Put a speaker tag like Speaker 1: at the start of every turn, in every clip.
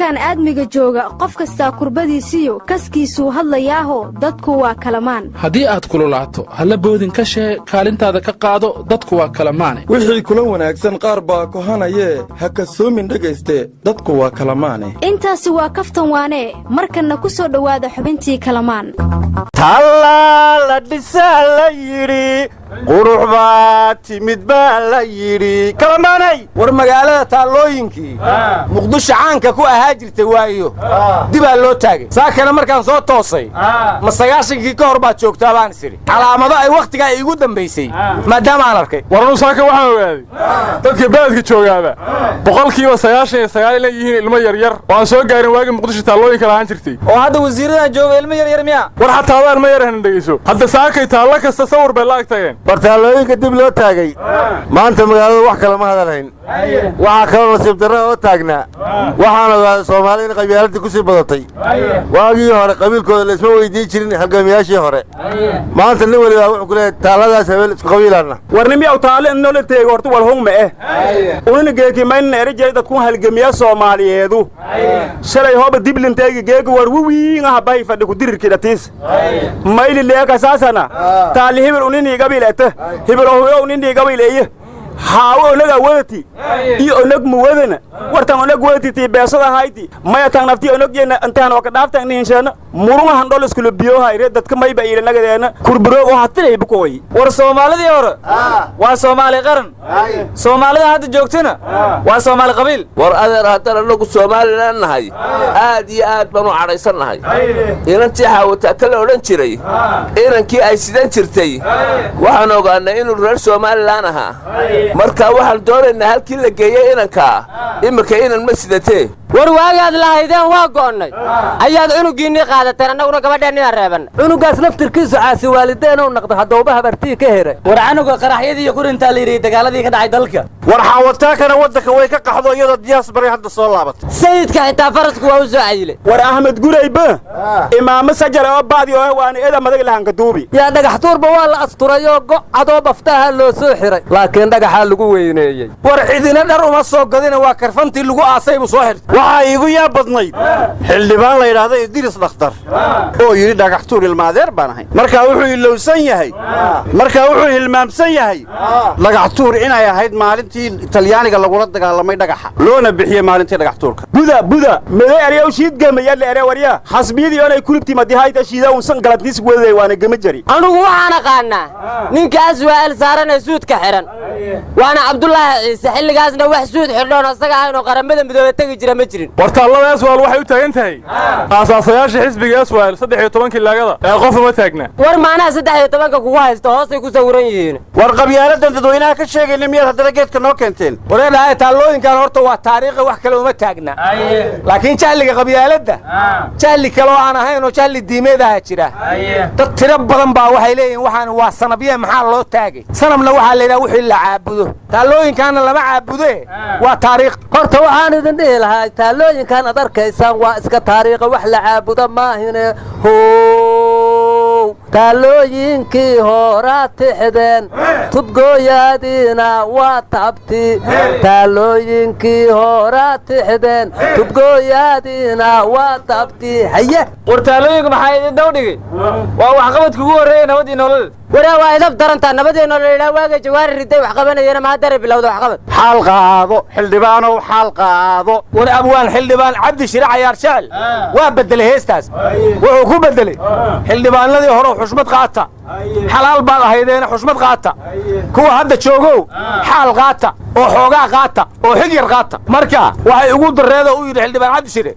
Speaker 1: koonkan aadmiga jooga qof kasta kurbadiisiyo kaskiisu hadlayaaho dadku waa kalamaan
Speaker 2: haddii aad kululaato halla boodin ka shee kaalintaada ka qaado dadku waa kalamaane
Speaker 3: wixii kula wanaagsan qaar baa kohanayee ha kasoomin dhegayste dadku waa kalamaane
Speaker 1: intaasi waa kaftan waane markanna ku soo dhowaada xubintii kalamaan
Speaker 4: tallaa la dhisaa la yidhi qurux baa timid baa la yidhi kalamaanay war magaalada taallooyinkii muqdisho caanka ku ahaa jirtay waayo dibaa loo taagay saakana markaan soo toosay ma 9-kii ka hor baad joogtaa baan isiri calaamado ay wakhtigaa iigu dambaysay maadaama aan arkay
Speaker 5: warnu saaka waxaan ogaaday dadka beledka joogaaba boqolkiiba 99 inay yihiin ilmo yaryar oo aan soo gaarin waagi muqdisho taallooyinka lahaan jirtay
Speaker 4: oo hadda wasiiradan jooga ilmo yaryar miya
Speaker 5: war xataa adaan ma yarhan dhegeyso hadda saakay taallo kasta sawir bay la ag tageen
Speaker 4: war taallooyinka dib loo taagay maanta magaalada wax kale ma hadalhayn waxaa kaloo nasiib darra oo taagnaa waxaan ogaaday soomaali in qabyaaladii ku sii badatay waagii hore qabiilkooda la isma weydiin jirin halgaamiyaashii hore maanta nin weliba wuxuu ku leeyahay taalladaas habeen isku qabiilaanna
Speaker 6: warnimiyaw taale inoola teego horta walhungma unina geekimaynna erajay dadku halgamiya soomaaliyeedu shalay hooba diblinteegi geega war wiwiingaha bahi fadhi ku dirirkidhatiis mayli leeka saasana taali hibil uninii gabiilete hibil ohuyo uninii gabiileeye haawo onaga wadati iyo onag muwadana wartan onag wadati tii beesada hayti maya tan nafti onag yeena antaan oo ka dhaaftan niinshana murunga handol isku biyo hayre dadka mayba iilanageena kurburo oo hatilay bukoy war Soomaalidii hore waa Soomaali qaran Soomaalida hadda joogtana waa Soomaali qabiil
Speaker 7: war adeer hadana lagu Soomaaliland nahay aad iyo aad banu cadhaysanahay inantii xawata kala oran jiray inankii ay sidan jirtay waxaan ogaanay inuu reer Soomaaliland ahaa marka waxaan doonaynaa halkii la geeyay inanka imika inan ma sidatee
Speaker 8: war waagaad lahaydeen waa go'nay ayaad cunugiinii qaadateen annaguna gabadheennina reeban
Speaker 9: cunugaas naftirkiisu caasi waalideen uu naqdo haddooba habartii ka heray war canuga qaraxyadii iyo kurintaa la yidhi dagaaladii ka dhacay dalka
Speaker 4: war xaawataakana waddanka way ka qaxdo iyadoo diyaas bari hadda soo laabatay
Speaker 8: sayidka xitaa farasku waa u soo cayile
Speaker 6: war Ahmed Gurayba imaam sajara oo baadi oo waan eeda madag lahanka duubi
Speaker 9: yaa dhagax tuurba waa la asturay oo gocadoo baftaha loo soo xiray laakiin dhagaxa lagu weyneeyay
Speaker 4: war cidina dhar uma soo gadina waa karfantii lagu aasay buu soo xir waxa iigu yaa badnayd xildhibaan la yiraahdo Idris Dhakhtar oo yiri dhagax tuur ilmaadeer baan ahay marka wuxuu ilowsan yahay marka wuxuu hilmaamsan yahay dhagax tuur inay ahayd maalintii Talyaaniga lagu dagaalamay dhagaxa loona bixiyay maalintii dhagax tuurka
Speaker 6: buda meelay ariyow shiid gamayay la ariya wariya xasbiyadii oo ay kulubti madihayta shiida uu san galadnis weeday waana gama jari
Speaker 8: anigu waxaan aqaanaa ninkaas waa el saaran suudka xiran waana Cabdullaahi Ciise xilligaasna wax suud xidhoon asaga aynu qaramada midoobe tagi jira ma jirin
Speaker 5: wartaallada aswaal waxay u taagan tahay aasaasayaasha xisbiga aswaal 13 laagada ee qof uma taagna
Speaker 8: war maana 13 kugu haysto hoosay ku sawiran yihiin
Speaker 4: war qabyaaladan dadweynaha ka sheegay miyaad hadda geedka noo keenteen
Speaker 6: wareedahay taallooyinkan horta waa taariikh wax kale uma taagna laakiin jahliga qabyaalada jahli kale oo aan ahayn oo jahli diimeedaha jira dad tiro badan baa waxay leeyihiin waxaan waa sanabiyada maxaa loo taagay sanabna waxa la yiraahdaa wixii la caabudo taallooyinkan lama caabudo waa taariikh
Speaker 9: horta waxaan idin dhihi lahaa taallooyinkan aad arkaysaan waa iska taariikh wax la caabudo maahine taallooyinkii horaa tixdeen tubgooyaadiina waa tabti taallooyinkii horaa tixdeen tubgooyaadiina waa tabti haye
Speaker 8: war taallooyinka maxaa idin daw dhigay waa wax qabadka ugu horeeyay nabadii nolol waraa waa idab daranta nabadii nolol ilaa waaga jawaari riday wax qabanayeen ma hadda bilowdo wax qabad
Speaker 4: xal qaado xildhibaano xal qaado
Speaker 6: war abwaan xildhibaan Cabdi Shirac Ayaar Shaal waa bedelay heestaas wuxuu ku bedelay xildhibaanadii hore xushmad qaata xalaal baa ahaydeen xushmad qaata kuwa hadda joogo xal qaata oo xoogaa qaata oo xigyar qaata marka waxay ugu dareedo u yiri xildhibaan Cabdi Shirac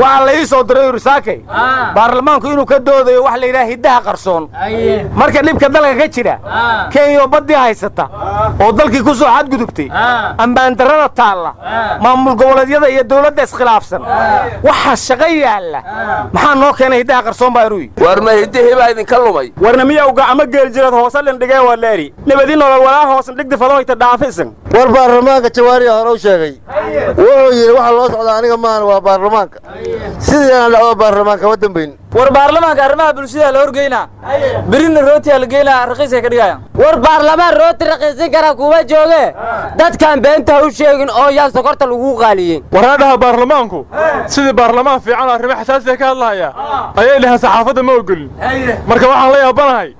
Speaker 6: waxa la ii soo diray risaakay baarlamaanku inuu ka doodayo wax la yiraahdo hidaha qarsoon marka dhibka dalka ka jira Kenya badii haysata oo dalkii ku soo xad gudubtay ambaan darada taala maamul goboleedyada iyo dawladda iskhilaafsan waxa shaqo yaala maxaa noo keenay hidaha qarsoon baa ruuy
Speaker 7: war ma hidaha baa idin ka lumay
Speaker 6: warna miyaa uga ama geel jirad hoos lan dhigay waa leeri nabadii nolol walaa hoos dhigdi fadooyta dhaafisan
Speaker 4: war baarlamaanka jawaari hore u sheegay wuxuu yiri waxa loo socdaa aniga maan waa baarlamaanka sidii aan dhaco baarlamaanka wadan bayn
Speaker 9: war baarlamaanka arrimaha bulshada la horgeynaa birina rootiya la geynaa raqiis ay ka dhigayaan
Speaker 8: war baarlamaan rooti raqiisin kara kuma jooge dadkan beenta u sheegin oo yaan sokorta lagu qaaliyeen
Speaker 5: waraadaha baarlamaanku sidii baarlamaan fiican oo arrimo xasaasi ah ka hadlaya ayay dhahan saxaafadda ma ogolin marka waxaan la yaabanahay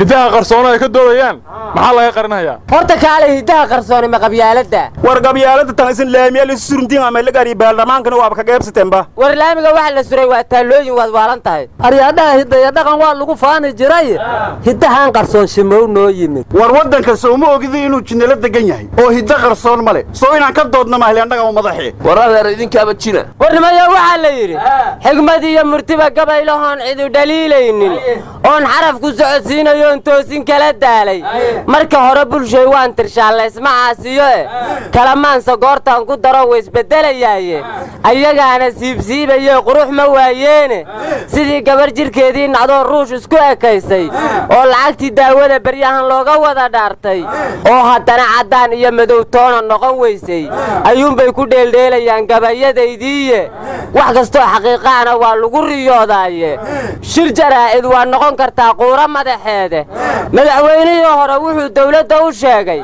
Speaker 5: hidaha qarsoon ay ka doodayaan maxaa laga qarinayaa
Speaker 8: horta kaale hidaha qarsoon ma qabyaalada
Speaker 4: war qabyaalada tan isin laamiyal suruntiin ama la gari baarlamaankana waa ka qaybsateenba
Speaker 8: war laamiga waxa la suray waa taalooyin waad waalan tahay
Speaker 9: aryaadaha hidaya dhaqan waa lagu faani jiray hidahan qarsoon shimow noo yimid
Speaker 4: war wadanka soo ma ogidi inuu jinnala degan yahay oo hidda qarsoon male soo inaan ka doodna mahli annaga oo madaxii
Speaker 7: war adeer idinkaaba jina
Speaker 8: war nimayo waxaa la yidhi xigmad iyo murtiba gabaylahoon cidu dhaliilaynin oon xaraf ku socodsiinayoon toosin kala daalay marka hore bulshay waan tirshaalaysma caasiyo kalamaansa goortaan ku daro way isbedelayaaye ayagaana siibsiibaye qurux ma waayeene sidii gabar jirkeedii nacdoo ruush isku ekaysay oo lacagtii daawada beryahan looga wada dhaartay oo haddana caddaan iyo madow toona noqon weysay ayuunbay ku dheeldheelayaan gabayadaydiiye wax kastoo xaqiiqaana waa lagu riyoodaaye shir jaraa'id waa noqon kartaa quura madaxeede madaxweynihii hore wuxuu dawladda u sheegay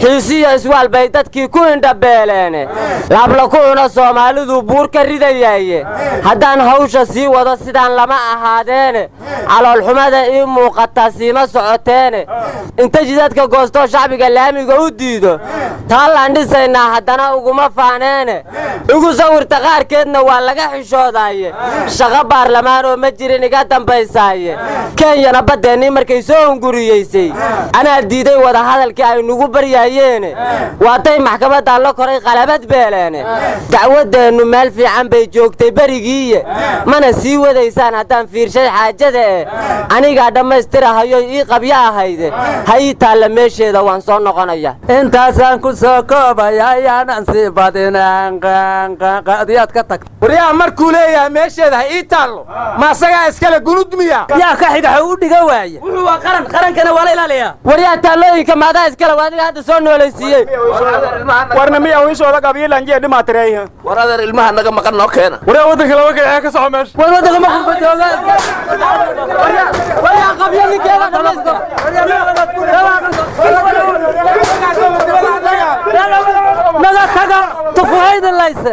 Speaker 8: xiisiyo iswaal bay dadkii ku indhabeeleene laabla kucuna soomaalidu buur ka ridayaaye haddaan hawsha sii wado sidaan lama ahaadeene caloolxumada ii muuqataa siima socoteene inta jidadka goostoo shacbiga laamiga u diido taallaan dhisaynaa haddana uguma faaneene igu sawirta qaarkeedna waa laga xishoodaaye shaqo baarlamaan oo ma jirin iga dambaysaaye kenyana baddeennii markay soo hunguriyeysay anaa diiday wadahadalkii ay nugu baryaayeene waatay maxkamaddaan la koray qalabad beeleene dacwaddeennu meel fiican bay joogtay berigiiye mana sii wadaysaan haddaan fiirshay xaajada anigaa dhammaystirahayo ii qabyo ahayde ha ii taalla meesheeda waan soo noqonaya
Speaker 9: intaasaan ku soo koobaya ayaanan sii badinaan qadiyaad ka tagta
Speaker 6: waryaha markuu leeyahay meesheeda ha ii taallo ma asagaa iskale guludmiya
Speaker 9: yaa ka xiga u dhiga waaya wuxuu waa qarankana waa la ilaaliyaa
Speaker 8: waryaha taallooyinka maadaa iskale waa adiga hadda soo noolaysiiyey
Speaker 4: warna miya wiishooda qabiilanjiya dhimaatireeya
Speaker 7: war adeer ilmaha naga maqan noo keena
Speaker 5: waryaa waddanka laba kale ka soco meesha
Speaker 9: war waddanka ma qurba jooga
Speaker 8: waryaha qabyo ninkeeda dhamaysto
Speaker 9: naga taga tufuhayda layse